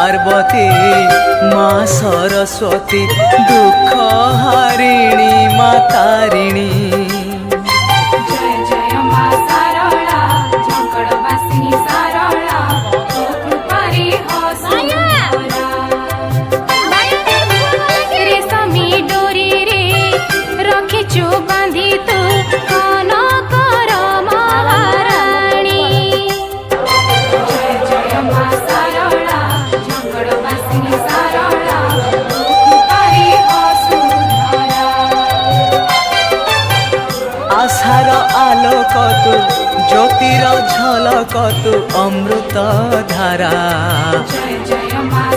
पार्वती माँ सरस्वती दुख हारिणी माँ तारिणी। जय जय माँ सारला झंकड़वासिनी सारला तो कृपारी हो सुंदरा। रेशमी डोरी रे रखिचु बांधी तू कनकर महारानी। जय जय माँ सारला झंकड़वासिनी सारला तो कृपारी हो सुंदरा। आशार आलोक तू ज्योतिर झलक तू अमृत धारा। जय जय माँ